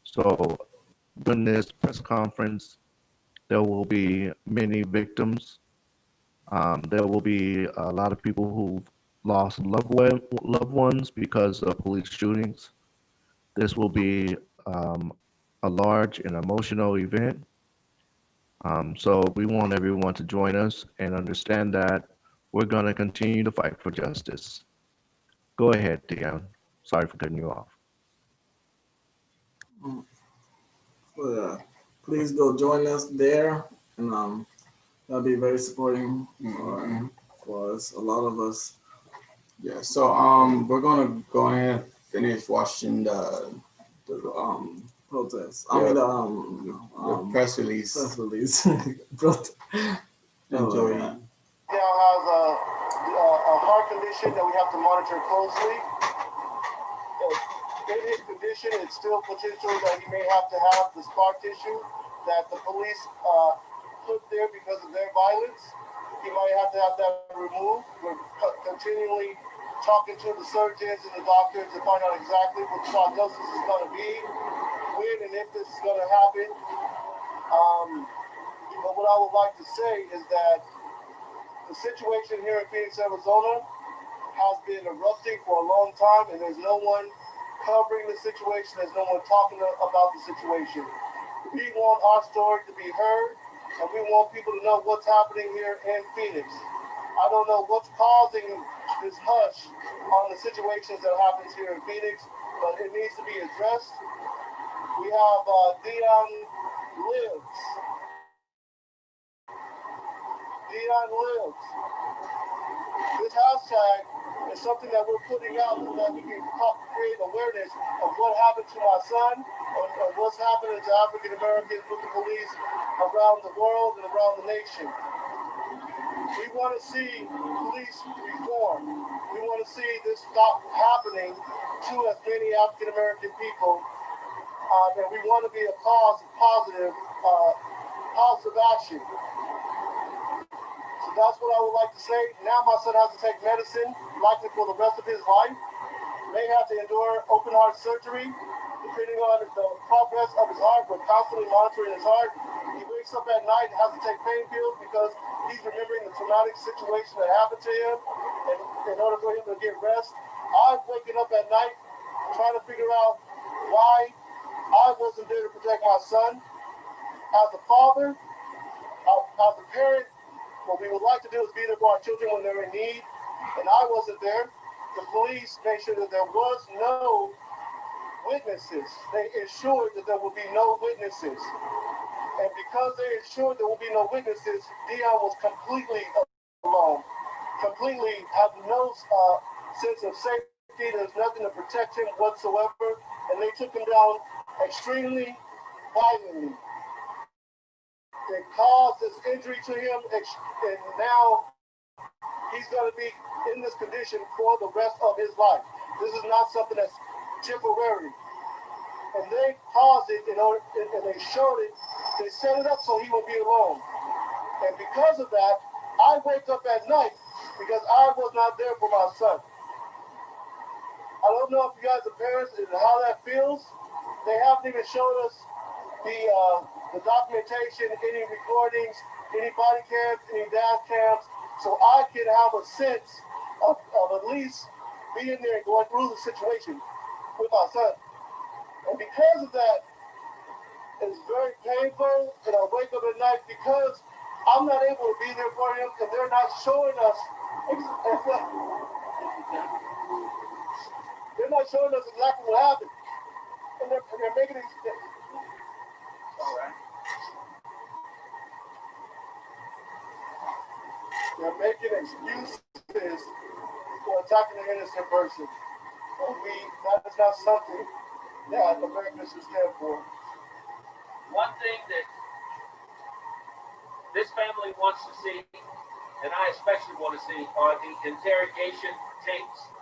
So, during this press conference, there will be many victims. There will be a lot of people who've lost loved ones because of police shootings. This will be a large and emotional event. So we want everyone to join us and understand that we're going to continue to fight for justice. Go ahead, Dion. Sorry for cutting you off. But please go join us there, and that'll be very supporting for us. A lot of us. Yeah. So we're gonna go ahead and finish watching the Protest. Yeah. I mean the press release. Press release. Enjoy. Dion has a heart condition that we have to monitor closely. In his condition, it's still potential that he may have to have the scar tissue that the police put there because of their violence. He might have that removed. We're continually talking to the surgeons and the doctors to find out exactly what the prognosis is going to be, when and if this is going to happen. But what I would like to say is that the situation here in Phoenix, Arizona has been erupting for a long time, and there's no one covering the situation. There's no one talking about the situation. We want our story to be heard, and we want people to know what's happening here in Phoenix. I don't know what's causing this hush on the situations that happens here in Phoenix, but it needs to be addressed. We have Dion Lives. Dion Lives. This hashtag is something that we're putting out so that we can create awareness of what happened to my son and what's happening to African Americans with the police around the world and around the nation. We want to see police reform. We want to see this stop happening to as many African American people, and we want to be a cause of positive action. So that's what I would like to say. Now my son has to take medicine, likely for the rest of his life. May have to endure open heart surgery, depending on the progress of his heart. We're constantly monitoring his heart. He wakes up at night and has to take pain pills because he's remembering the traumatic situation that happened to him, and in order for him to get rest. I'm waking up at night trying to figure out why I wasn't there to protect my son. As a father, as a parent, what we would like to do is be there for our children when they're in need, and I wasn't there. The police made sure that there was no witnesses. They ensured that there would be no witnesses. And because they ensured there would be no witnesses, Dion was completely alone, completely had no sense of safety. There's nothing to protect him whatsoever, and they took him down extremely violently. They caused this injury to him, and now he's going to be in this condition for the rest of his life. This is not something that's temporary. and they paused it in order, and they showed it. They set it up so he would be alone. And because of that, I wake up at night because I was not there for my son. I don't know if you guys are parents and how that feels. They haven't even showed us the documentation, any recordings, any body cams, any dash cams, so I can have a sense of at least being there and going through the situation with my son. And because of that, it's very painful, and I wake up at night because I'm not able to be there for him, and they're not showing us. They're not showing us exactly what happened, and they're making it. All right. They're making excuses for attacking an innocent person. And that is not something that America should stand for. One thing that this family wants to see, and I especially want to see, are the interrogation tapes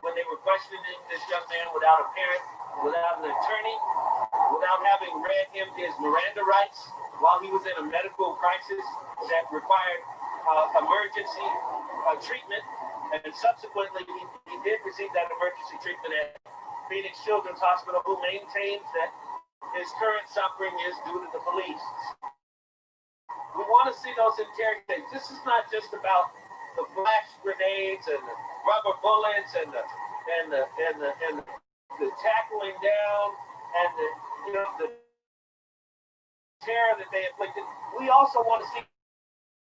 when they were questioning this young man without a parent, without an attorney, without having read him his Miranda rights while he was in a medical crisis that required emergency treatment, and subsequently he did receive that emergency treatment at Phoenix Children's Hospital, who maintains that his current suffering is due to the police. We want to see those interrogations. This is not just about the flash grenades and the rubber bullets and the tackling down and the terror that they inflicted. We also want to see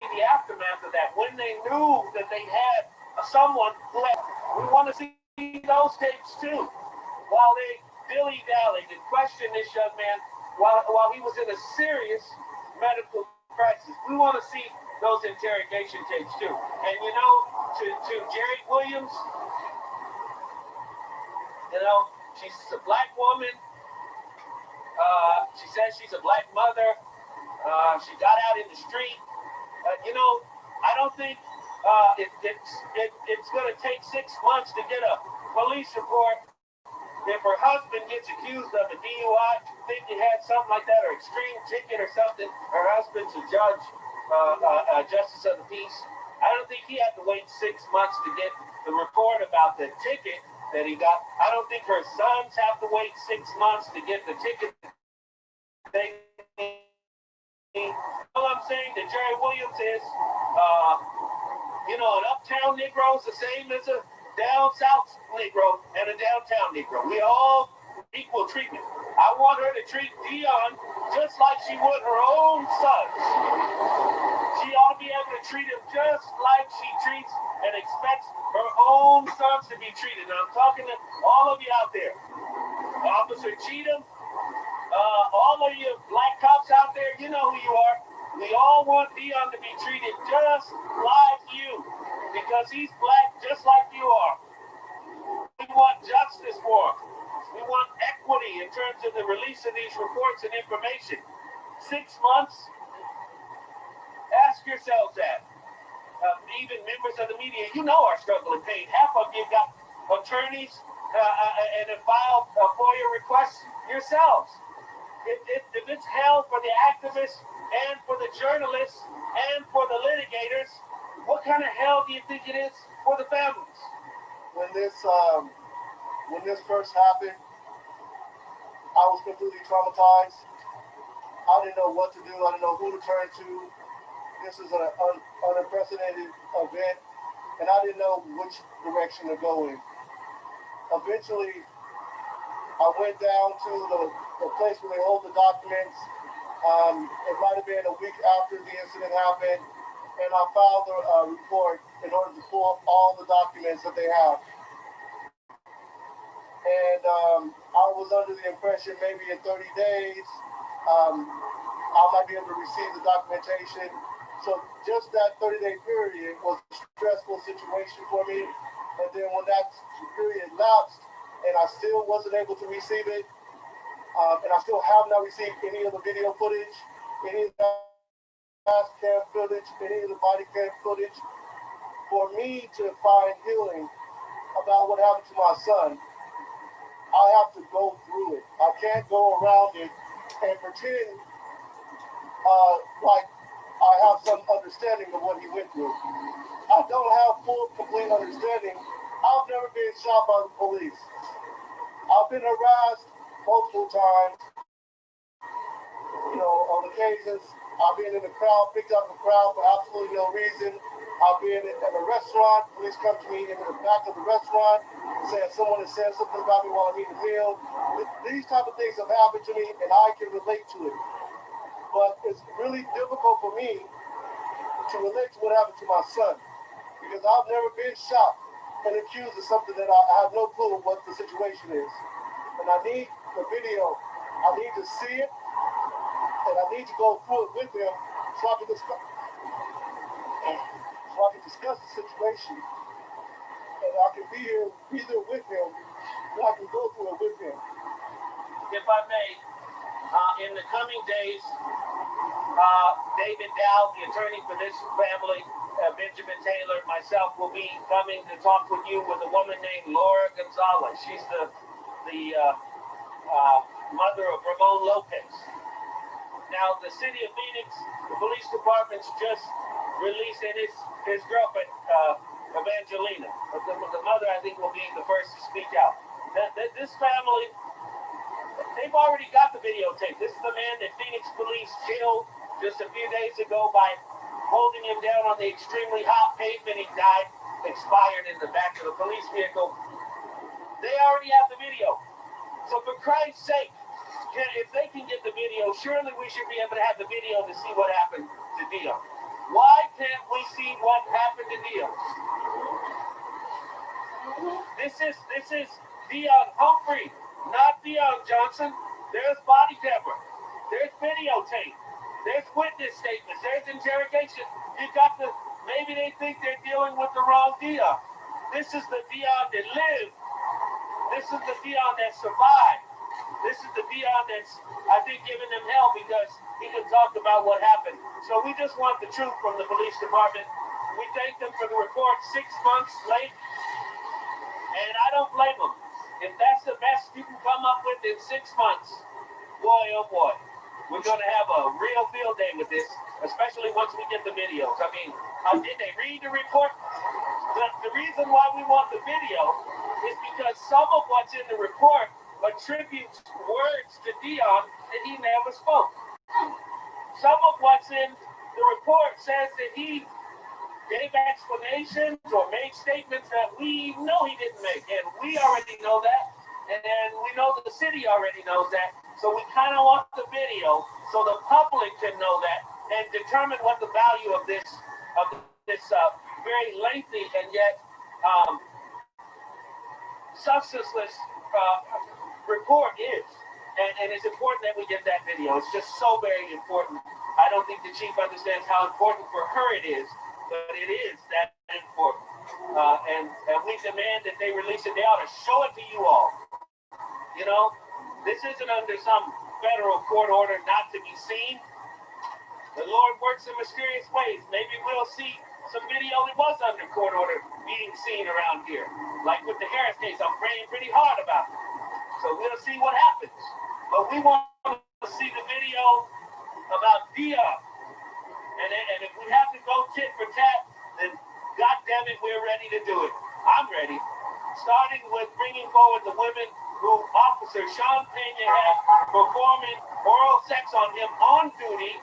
the aftermath of that, when they knew that they had someone who had. We want to see those tapes too, while they dilly-dallied and questioned this young man while he was in a serious medical crisis. We want to see those interrogation tapes too. And to Jerry Williams, she's a black woman. She says she's a black mother. She got out in the street. I don't think it's going to take 6 months to get a police report. If her husband gets accused of a DUI, think he had something like that, or extreme ticket or something, her husband's a judge, justice of the peace. I don't think he had to wait 6 months to get the report about the ticket that he got. I don't think her sons have to wait 6 months to get the ticket. All I'm saying to Jerry Williams is, an uptown Negro is the same as a down south Negro and a downtown Negro. We all equal treatment. I want her to treat Dion just like she would her own sons. She ought to be able to treat him just like she treats and expects her own sons to be treated. And I'm talking to all of you out there. Officer Cheatham, all of you black cops out there, you know who you are. We all want Dion to be treated just like you, because he's black just like you are. We want justice for him. We want equity in terms of the release of these reports and information. 6 months? Ask yourselves that. Even members of the media, are struggling pain. Half of you got attorneys and have filed FOIA requests yourselves. If it's hell for the activists and for the journalists and for the litigators, what kind of hell do you think it is for the families? When this first happened, I was completely traumatized. I didn't know what to do. I didn't know who to turn to. This is an unprecedented event, and I didn't know which direction to go in. Eventually, I went down to the place where they hold the documents. It might have been a week after the incident happened, and I filed a report in order to pull up all the documents that they have. And I was under the impression maybe in 30 days, I might be able to receive the documentation. So just that 30-day period was a stressful situation for me. And then when that period lapsed, and I still wasn't able to receive it, and I still have not received any of the video footage, any of the dash cam footage, any of the body cam footage. For me to find healing about what happened to my son, I have to go through it. I can't go around it and pretend like I have some understanding of what he went through. I don't have full, complete understanding. I've never been shot by the police. I've been harassed multiple times, on occasions. I've been in the crowd, picked up the crowd for absolutely no reason. I've been at a restaurant, police come to me in the back of the restaurant, saying someone has said something about me while I'm eating a meal. These type of things have happened to me, and I can relate to it. But it's really difficult for me to relate to what happened to my son, because I've never been shot and accused of something that I have no clue what the situation is. And I need the video. I need to see it, and I need to go through it with him so I can discuss the situation. And I can be there with him, and I can go through it with him. If I may, in the coming days, David Dow, the attorney for this family, Benjamin Taylor, myself will be coming to talk with you with a woman named Laura Gonzalez. She's the mother of Ramon Lopez. Now, the city of Phoenix, the police department's just released, and his girlfriend, Evangelina. The mother, I think, will be the first to speak out. This family, they've already got the videotape. This is the man that Phoenix police killed just a few days ago by holding him down on the extremely hot pavement. He died, expired in the back of the police vehicle. They already have the video. So for Christ's sake, if they can get the video, surely we should be able to have the video to see what happened to Dion. Why can't we see what happened to Dion? This is Dion Humphrey, not Dion Johnson. There's body camera. There's videotape. There's witness statements. There's interrogation. Maybe they think they're dealing with the wrong Dion. This is the Dion that lived. This is the Dion that survived. This is the Dion that's, I think, giving them hell because he can talk about what happened. So we just want the truth from the police department. We thank them for the report 6 months late. And I don't blame them. If that's the best you can come up with in 6 months, boy, oh boy, we're going to have a real field day with this, especially once we get the videos. I mean, did they read the report? The reason why we want the video is because some of what's in the report attributes words to Dion that he never spoke. Some of what's in the report says that he gave explanations or made statements that we know he didn't make, and we already know that, and we know the city already knows that, so we kind of want the video so the public can know that and determine what the value of this very lengthy and yet substanceless report is. And it's important that we get that video. It's just so very important. I don't think the chief understands how important for her it is, but it is that important. And we demand that they release it. They ought to show it to you all. You know, this isn't under some federal court order not to be seen. The Lord works in mysterious ways. Maybe we'll see some video that was under court order being seen around here. Like with the Harris case, I'm praying pretty hard about it. So we'll see what happens. But we want to see the video about Dion. And if we have to go tit for tat, then God damn it, we're ready to do it. I'm ready. Starting with bringing forward the women who Officer Sean Pena had performing oral sex on him on duty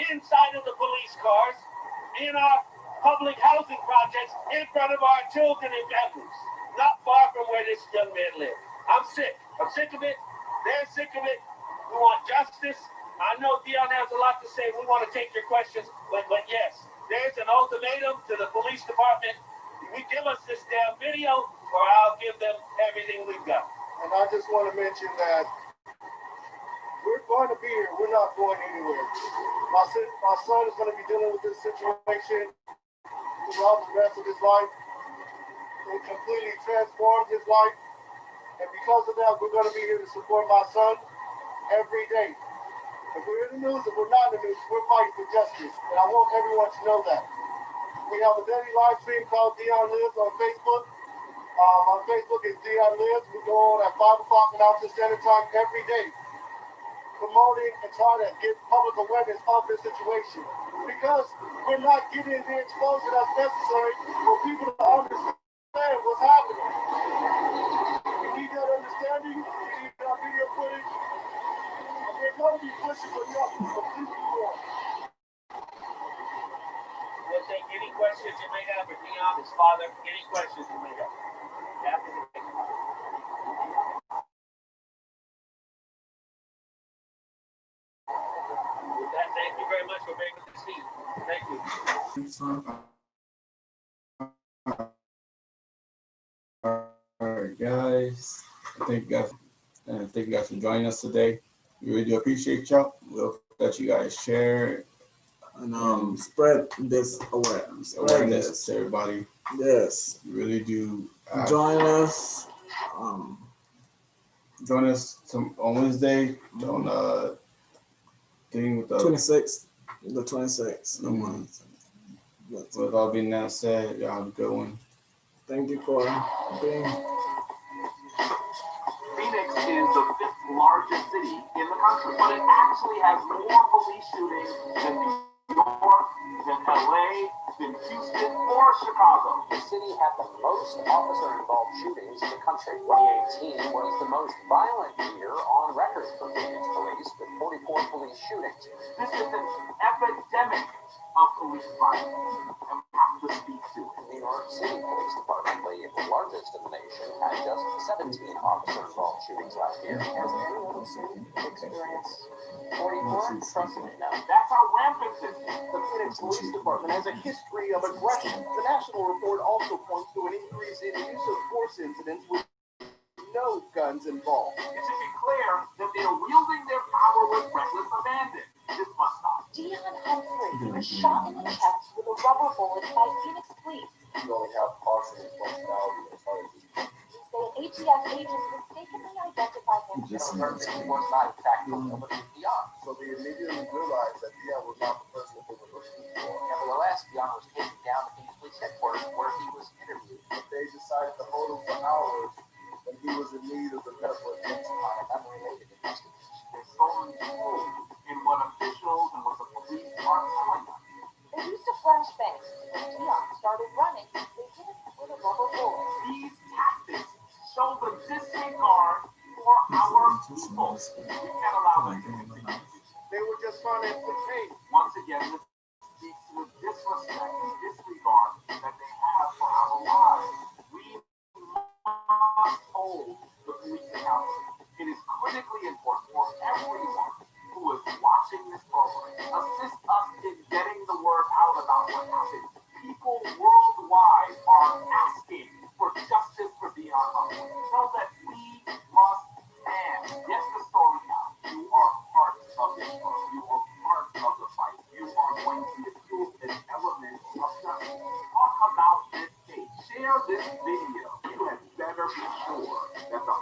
inside of the police cars in our public housing projects in front of our children and families, not far from where this young man lived. I'm sick. I'm sick of it. They're sick of it. We want justice. I know Dion has a lot to say. We want to take your questions. But yes, there's an ultimatum to the police department. We give us this damn video or I'll give them everything we've got. And I just want to mention that we're going to be here. We're not going anywhere. My son is going to be dealing with this situation throughout the rest of his life. It completely transformed his life. And because of that, we're going to be here to support my son every day. If we're in the news, if we're not in the news, we're fighting for justice. And I want everyone to know that. We have a daily live stream called Dion Lives on Facebook. My Facebook is Dion Lives. We go on at 5 o'clock Mountain Standard Time every day, promoting and trying to get public awareness of this situation. Because we're not getting the exposure that's necessary for people to understand what's happening. We need that understanding. We need that video footage. And we're going to be pushing for justice for police reform. We'll take any questions you may have for Dion, his father, any questions you may have. After the break. With that, thank you very much for being with us, Steve. Thank you. All right, guys. Thank you guys for joining us today. We really do appreciate y'all. We'll let you guys share and spread this awareness. Awareness to everybody. Yes. We really do. Join us. Join us on Wednesday on thing with the 26th. The 26th. With all being that said, y'all have a good one. Thank you for being. Phoenix is the 5th largest city in the country, but it actually has more police shootings than New York, than LA, than Houston, or Chicago. The city had the most officer-involved shootings in the country. 2018 was the most violent year on record for Phoenix police, with 44 police shootings. This is an epidemic of police violence, and we have to speak to it. The New York City Police Department, the largest in the nation, had just 17 officer-involved shootings last year. As a little city, experience 44, trust me. That's how rampant this is. The Phoenix Police Department has a history of aggression. The national report also points to an increase in use of force incidents with no guns involved. It should be clear that they are wielding their power with reckless abandon. This must stop. Dion Humphrey was shot in the chest with a rubber bullet by Phoenix police. You only have partial responsibility as far as this. They say ATF agents mistakenly identified him. Was not in fact over Dion. So they immediately realized that Dion was not the person that they were looking for. Nevertheless, Dion was taken down to Phoenix Police Headquarters where he was interviewed. But they decided to hold him for hours when he was in need of the medical attention. On an unrelated investigation. They're throwing holes in what officials and what the police are telling them. They used a flashbang. When Dion started running, they hit him with a rubber bullet. These tactics show the disregard for our people. We can't allow them to continue. They were just trying to implicate. Once again, this speaks to the disrespect and disregard that they have for our lives. We must hold the police accountable. It is critically important for everyone who is watching this program. Assist us in getting the word out about what happened. People worldwide are asking for justice for Dion Humphrey. Know that we must stand. Get the story out. You are part of this story. You are part of the fight. You are going to be a fuel and element of justice. Talk about this case. Share this video. You had better be sure that the